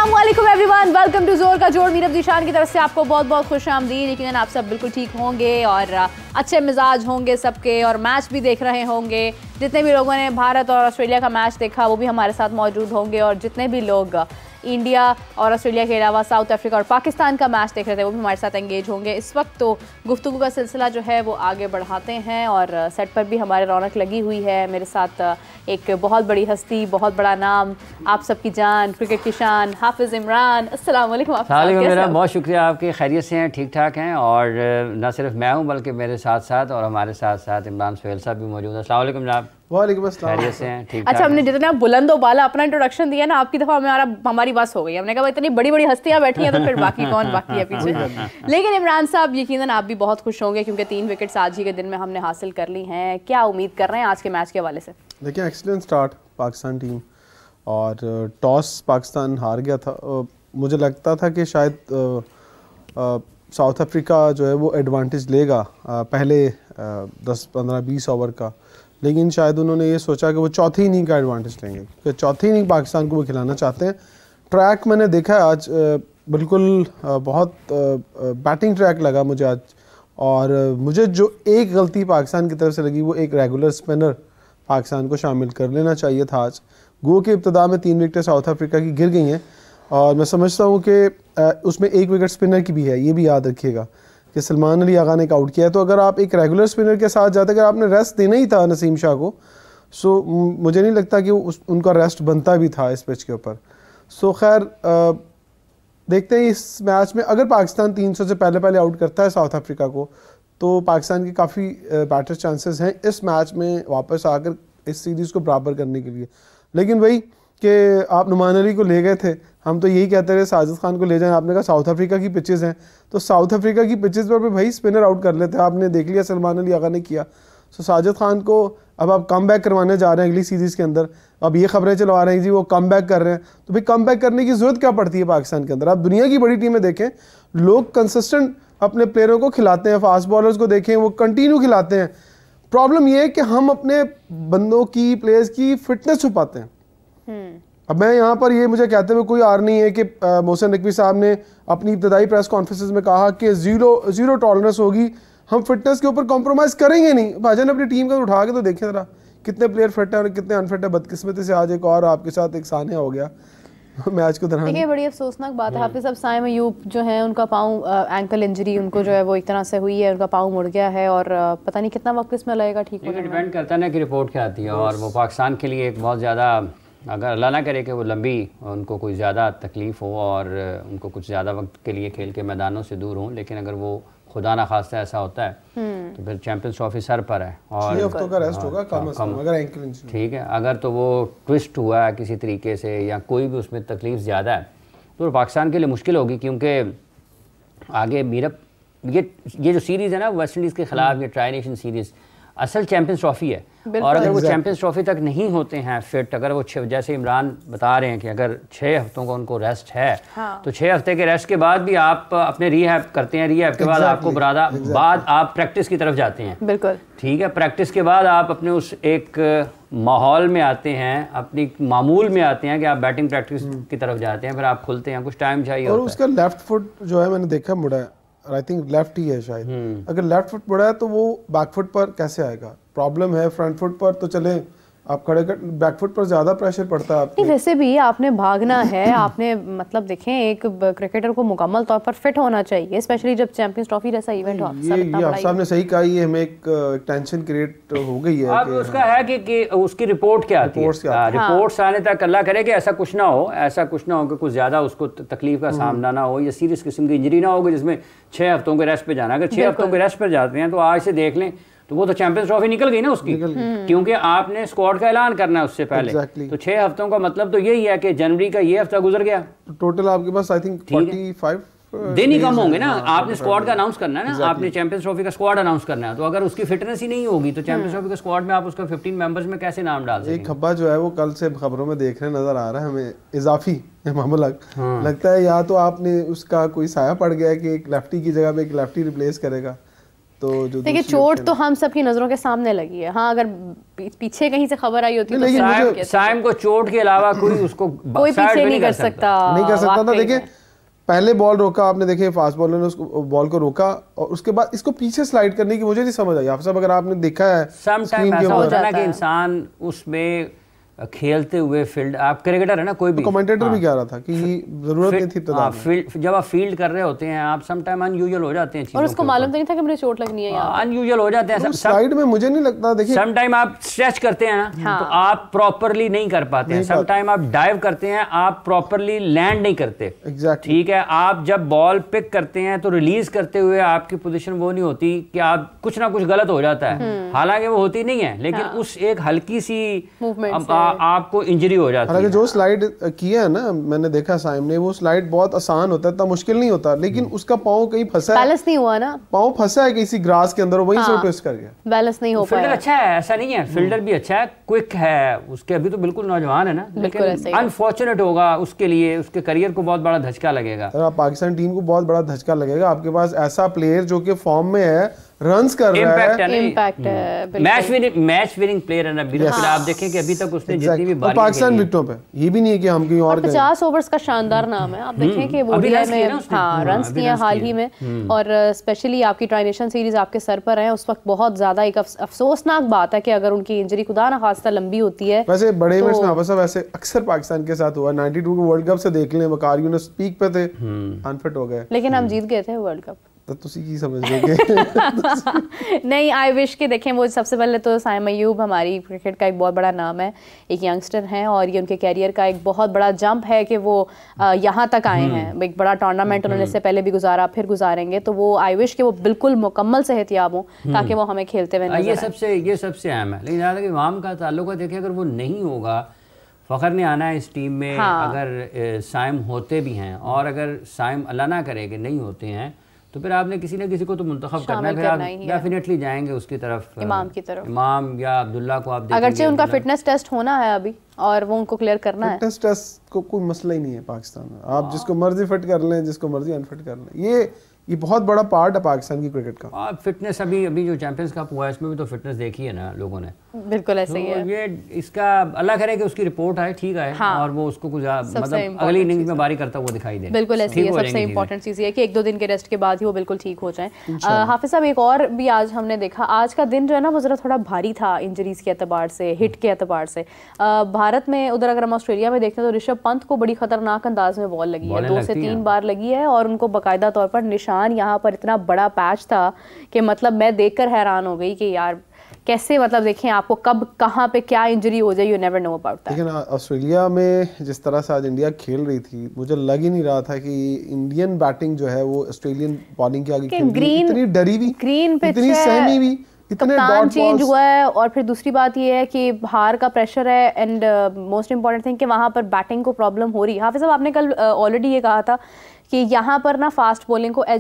अस्सलामुअलैकुम everyone, welcome to जोर का जोड़। मीरब जीशान की तरफ से आपको बहुत बहुत खुशामदीद। यकीनन आप सब बिल्कुल ठीक होंगे और अच्छे मिजाज होंगे सबके, और मैच भी देख रहे होंगे। जितने भी लोगों ने भारत और ऑस्ट्रेलिया का मैच देखा वो भी हमारे साथ मौजूद होंगे, और जितने भी लोग इंडिया और ऑस्ट्रेलिया के अलावा साउथ अफ्रीका और पाकिस्तान का मैच देख रहे थे वो भी हमारे साथ एंगेज होंगे। इस वक्त तो गुफ्तगू का सिलसिला जो है वो आगे बढ़ाते हैं, और सेट पर भी हमारे रौनक लगी हुई है। मेरे साथ एक बहुत बड़ी हस्ती, बहुत बड़ा नाम, आप सबकी जान, क्रिकेट की शान, हाफिज़ इमरान। अस्सलाम वालेकुम। मेरा बहुत शुक्रिया, आपके खैरियत से हैं, ठीक ठाक हैं। और न सिर्फ मैं हूं बल्कि मेरे साथ साथ और हमारे साथ साथ इमरान सोहेल साहब भी मौजूद हैं। अस्सलाम वालेकुम जनाब। वालेकुम अस्सलाम। खैरियत से हैं, ठीक। अच्छा, हमने जितना बुलंद बाला अपना इंट्रोडक्शन दिया ना, आपकी दफ़ा हमारी बस हो गई। हमने कहा इतनी बड़ी बड़ी हस्तियां बैठी हैं तो फिर बाकी कौन बाकी है पीछे। लेकिन इमरान साहब, यकीनन आप भी बहुत खुश होंगे क्योंकि 3 विकेट्स आज ही के दिन में हमने हासिल कर ली हैं। क्या उम्मीद कर रहे हैं आज के मैच के हवाले से? देखिए, एक्सीलेंट स्टार्ट पाकिस्तान टीम, और टॉस पाकिस्तान हार गया था। मुझे लगता था कि शायद साउथ अफ्रीका जो है वो एडवांटेज लेगा पहले 10-15-20 ओवर का, लेकिन शायद उन्होंने ये सोचा कि वो चौथी इनिंग का एडवांटेज लेंगे, क्योंकि चौथी इनिंग पाकिस्तान को वो खिलाना चाहते हैं। ट्रैक मैंने देखा है आज, बिल्कुल बहुत बैटिंग ट्रैक लगा मुझे आज, और मुझे जो एक गलती पाकिस्तान की तरफ से लगी वो एक रेगुलर स्पिनर पाकिस्तान को शामिल कर लेना चाहिए था आज। गो के इब्तदा में 3 विकेटें साउथ अफ्रीका की गिर गई हैं, और मैं समझता हूँ कि उसमें 1 विकेट स्पिनर की भी है, ये भी याद रखिएगा कि सलमान अली आगा ने आउट किया है। तो अगर आप एक रेगुलर स्पिनर के साथ जाते, अगर आपने रेस्ट देना ही था नसीम शाह को, सो मुझे नहीं लगता कि उनका रेस्ट बनता भी था इस पिच के ऊपर। सो खैर, देखते हैं इस मैच में अगर पाकिस्तान 300 से पहले आउट करता है साउथ अफ्रीका को, तो पाकिस्तान की काफ़ी बेटर चांसेस हैं इस मैच में वापस आकर इस सीरीज़ को बराबर करने के लिए। लेकिन वही कि आप नुमान अली को ले गए थे, हम तो यही कहते रहे साजिद खान को ले जाएं, आपने कहा साउथ अफ्रीका की पिचेस हैं, तो साउथ अफ्रीका की पिचेस पर भी भाई स्पिनर आउट कर लेते हैं। आपने देख लिया सलमान अली आगा ने किया। सो साजिद खान को अब आप कम बैक करवाने जा रहे हैं अगली सीरीज़ के अंदर। अब ये खबरें चलवा रहे हैं जी वो कम बैक कर रहे हैं, तो भाई कम बैक करने की ज़रूरत क्या पड़ती है पाकिस्तान के अंदर? आप दुनिया की बड़ी टीमें देखें, लोग कंसिस्टेंट अपने प्लेयरों को खिलाते हैं। फास्ट बॉलर्स को देखें, वो कंटिन्यू खिलाते हैं। प्रॉब्लम ये है कि हम अपने बंदों की, प्लेयर्स की फिटनेस छुपाते हैं। अब मैं यहाँ पर ये मुझे कहते हुए कोई आर नहीं है कि मोहसिन नकवी साहब ने अपनी इब्तदाई प्रेस कॉन्फ्रेंसेस में कहा कि जीरो टॉलरेंस होगी, हम फिटनेस के ऊपर कॉम्प्रोमाइज़ करेंगे नहीं। भाईजान अपनी टीम का उठा के तो देखें ज़रा, कितने प्लेयर फिट हैं और कितने अनफिट है। बदकिस्मती से आज एक और आपके साथ एक सानिया हो गया मैच को दौरान। ये बड़ी अफसोसनाक बात है। हाफिज़ साहब, साइम अयूब जो है उनका पाँव, एंकल इंजरी उनको जो है वो एक तरह से हुई है, उनका पाँव मुड़ गया है, और पता नहीं कितना वक्त इसमें लगेगा ठीक होने में। डिपेंड करता है ना कि रिपोर्ट क्या आती है, और वो पाकिस्तान के लिए एक बहुत ज़्यादा, अगर अल्लाह ना करे कि वो लंबी उनको कोई ज़्यादा तकलीफ़ हो और उनको कुछ ज़्यादा वक्त के लिए खेल के मैदानों से दूर हों, लेकिन अगर वो खुदा ना खास्ता ऐसा होता है तो फिर चैंपियंस ट्रॉफी सर पर है और 6 हफ्तों का रेस्ट होगा कम से कम, अगर एंकल इंजरी। ठीक है, अगर तो वो ट्विस्ट हुआ है किसी तरीके से या कोई भी उसमें तकलीफ़ ज़्यादा है तो पाकिस्तान के लिए मुश्किल होगी, क्योंकि आगे मीरब ये जो सीरीज़ है ना वेस्ट इंडीज़ के ख़िलाफ़, ये ट्राई नेशन सीरीज़ असल चैंपियंस ट्रॉफी है, और अगर वो चैंपियंस ट्रॉफी तक नहीं होते हैं फिट, अगर वो जैसे इमरान बता रहे हैं कि अगर 6 हफ्तों का उनको रेस्ट है, हाँ। तो 6 हफ्ते के रेस्ट के बाद भी आप अपने रीहैब करते हैं, रीहैब के बाद आपको बाद आप प्रैक्टिस की तरफ जाते हैं। बिल्कुल ठीक है, प्रैक्टिस के बाद आप अपने उस एक माहौल में आते हैं, अपनी मामूल में आते हैं कि आप बैटिंग प्रैक्टिस की तरफ जाते हैं, फिर आप खुलते हैं, कुछ टाइम चाहिए। और उसका लेफ्ट फुट जो है मैंने देखा मुड़ा है, आई थिंक लेफ्ट ही है शायद। अगर लेफ्ट फुट मुड़ा है तो वो बैक फुट पर कैसे आएगा? प्रॉब्लम है। फ्रंट फुट पर तो चले आप खड़े कर, बैक फुट पर ज़्यादा प्रेशर पड़ता है आपको। वैसे भी आपने भागना है, आपने मतलब देखें एक क्रिकेटर को मुकम्मल तौर पर फिट होना चाहिए, स्पेशली जब चैंपियंस ट्रॉफी जैसा इवेंट हो। ये आप साहब ने सही कहा, ये हमें एक टेंशन क्रिएट हो गई है। अब उसका है कि उसकी रिपोर्ट क्या आती है, रिपोर्ट्स आने तक अल्लाह करे कि ऐसा कुछ ना हो, कि कुछ ज़्यादा उसको तकलीफ का सामना ना हो, या सीरियस किस्म की इंजरी ना होगी जिसमें 6 हफ्तों के रेस्ट पे जाना। अगर 6 हफ्तों के रेस्ट पर जाते हैं तो आज से देख लें तो वो तो चैंपियंस ट्रॉफी निकल गई ना उसकी, क्योंकि आपने स्क्वाड का ऐलान करना है उससे पहले। तो 6 हफ्तों का मतलब तो यही है कि जनवरी का ये हफ्ता गुजर गया, टोटल आपके पास आई थिंक 45 दिन ही कम होंगे ना। आपने स्क्वाड का अनाउंस करना है ना, आपने चैंपियंस ट्रॉफी का स्क्वाड अनाउंस करना है, तो अगर उसकी फिटनेस ही नहीं होगी तो चैंपियंस ट्रॉफी के स्क्वाड में आप उसका 15 मेंबर्स में कैसे नाम डाल सकेंगे? एक खब्बा जो है वो कल से खबरों में देख रहे नजर आ रहा है हमें, इजाफी मामला लगता है, या तो आपने उसका कोई साया पड़ गया है कि एक लेफ्टी की जगह पे एक लेफ्टी रिप्लेस करेगा, तो जो देखिए चोट तो हम सबकी नजरों के सामने लगी है। हाँ, अगर पीछे कहीं से खबर आई होती तो साइम को चोट के अलावा कोई उसको कोई पीछे नहीं कर सकता था। देखिए पहले बॉल रोका आपने, देखे फास्ट बॉलर ने उसको बॉल को रोका और उसके बाद इसको पीछे स्लाइड करने की मुझे नहीं समझ आई। आप सब अगर आपने देखा है समटाइम ऐसा होता है ना कि इंसान उसमें खेलते हुए फील्ड, आप क्रिकेटर है ना, कोई भी कमेंटेटर भी कह रहा था कि जरूरत नहीं थी इब्तिदा में। जब आप फील्ड कर रहे होते हैं आप समटाइम अनयूजुअल हो जाते हैं और उसको मालूम तो नहीं था कि मुझे चोट लगनी है यार, अनयूजुअल हो जाते हैं साइड में। मुझे नहीं लगता, देखिए समटाइम आप स्ट्रेच करते हैं ना तो आप प्रॉपरली नहीं कर पाते हैं, समटाइम आप डाइव करते हैं आप प्रॉपरली लैंड नहीं करते। एग्जैक्टली ठीक है, आप जब बॉल पिक करते हैं तो रिलीज करते हुए आपकी पोजीशन वो नहीं होती कि आप कुछ ना कुछ गलत हो जाता है, हालांकि वो होती नहीं है, लेकिन उस एक हल्की सी आपको इंजरी हो जाती है। हालांकि जो स्लाइड किया है ना, मैंने देखा साइम ने, वो स्लाइड बहुत आसान होता है, इतना मुश्किल नहीं होता, लेकिन उसका पाँव कहीं फंसा है, बैलेंस नहीं हुआ ना, पाँव फंसा है किसी ग्रास के अंदर, वहीं से ट्विस्ट कर गया, बैलेंस नहीं हो पाया। फील्डर अच्छा है, ऐसा नहीं है, फील्डर भी अच्छा है, क्विक है, उसके अभी तो बिल्कुल नौजवान है ना, लेकिन अनफॉर्चुनेट होगा उसके लिए, उसके करियर को बहुत बड़ा धचका लगेगा। पाकिस्तान टीम को बहुत बड़ा धचका लगेगा। आपके पास ऐसा प्लेयर जो कि फॉर्म में है, रन्स कर रहा है, इम्पैक्ट है, मैच विनिंग प्लेयर है ना। फिर आप देखें कि अभी तक उसने जितनी भी बारी पाकिस्तान विकेटों पे, ये भी नहीं है कि हम कहीं और 50 ओवर्स का शानदार नाम है। आप देखें कि ओडीआई में रन्स किए हाल ही में, और स्पेशली आपकी ट्राई नेशन सीरीज आपके सर पर है, उस वक्त बहुत ज्यादा एक अफसोसनाक बात है कि अगर उनकी इंजरी खुदा ना खास्ता लंबी होती है। वैसे बड़े इवेंट्स में वैसे अक्सर पाकिस्तान के साथ हुआ, 92 के वर्ल्ड कप से देख लें, वकार यूनुस पीक पे थे, अनफिट हो गए, लेकिन हम जीत गए थे वर्ल्ड कप। तो तुसी की समझ लोगे। नहीं, आई विश कि देखें, वो सबसे पहले तो साइम अयूब हमारी क्रिकेट का एक बहुत बड़ा नाम है, एक यंगस्टर हैं, और ये उनके कैरियर का एक बहुत बड़ा जंप है कि वो यहाँ तक आए हैं। एक बड़ा टूर्नामेंट उन्होंने इससे पहले भी गुजारा, फिर गुजारेंगे, तो वो आई विश कि वो बिल्कुल मुकम्मल सेहतियाब हों ताकि वो हमें खेलते हुए नजर आए। ये सबसे अहम है। लेकिन ज़्यादा कि वाम का ताल्लुक है, देखिए अगर वो नहीं होगा, फ़खर ने आना है इस टीम में। अगर साइम होते भी हैं, और अगर साइम अल्लाह ना करे कि नहीं होते हैं, तो फिर आपने किसी न किसी को तो मुंतखब करना है, फिर आप डेफिनेटली जाएंगे उसकी तरफ, इमाम या अब्दुल्ला को आप देखेंगे। अगरचे उनका फिटनेस टेस्ट होना है अभी, और वो उनको क्लियर करना है। फिटनेस टेस्ट को कोई मसला ही नहीं है पाकिस्तान में, आप जिसको मर्जी फिट कर लें, जिसको मर्जी अनफिट कर लें, ये बहुत बड़ा पार्ट है पाकिस्तान की क्रिकेट का। फिटनेस अभी जो चैंपियंस कप हुआ है इसमें भी तो फिटनेस देखी है ना लोगों ने, बिल्कुल ऐसे ही है। ये इसका अल्लाह करे कि उसकी रिपोर्ट आए, ठीक आए, और वो उसको कुछ मतलब अगली इनिंग्स में बारी करता हुआ दिखाई दे। बिल्कुल ऐसे ही है, सबसे इंपॉर्टेंट चीज़ ये है कि 1-2 दिन के रेस्ट के बाद ही वो बिल्कुल ठीक हो जाएं। हाफिज साहब, एक और भी आज हमने देखा, आज का दिन जो है ना वो ज़रा थोड़ा भारी था इंजरीज के एतबार से, हिट के एतबार से। भारत में उधर अगर हम ऑस्ट्रेलिया में देखते हैं तो ऋषभ पंत को बड़ी खतरनाक अंदाज में बॉल लगी है, 2 से 3 बार लगी है, और उनको बाकायदा तौर पर निशान यहाँ पर इतना बड़ा पैच था कि मतलब मैं देखकर हैरान हो गई कि यार कैसे, मतलब देखें आपको कब कहाँ पे क्या इंजरी हो जाए, you never know about that. लेकिन ऑस्ट्रेलिया में जिस तरह से आज इंडिया खेल रही थी, मुझे लग ही नहीं रहा था कि इंडियन बैटिंग जो है वो ऑस्ट्रेलियन बॉलिंग के आगे खेल रही है। इतनी डरी भी, ग्रीन पे इतनी सहमी भी, इतने डॉट चेंज हुआ है, और फिर दूसरी बात ये है कि हार का प्रेशर है, एंड मोस्ट इंपॉर्टेंट थिंग कि वहाँ पर बैटिंग को प्रॉब्लम हो रही है। हाफिज साहब, आपने कल ऑलरेडी ये कहा था कि यहाँ पर ना फास्ट बॉलिंग को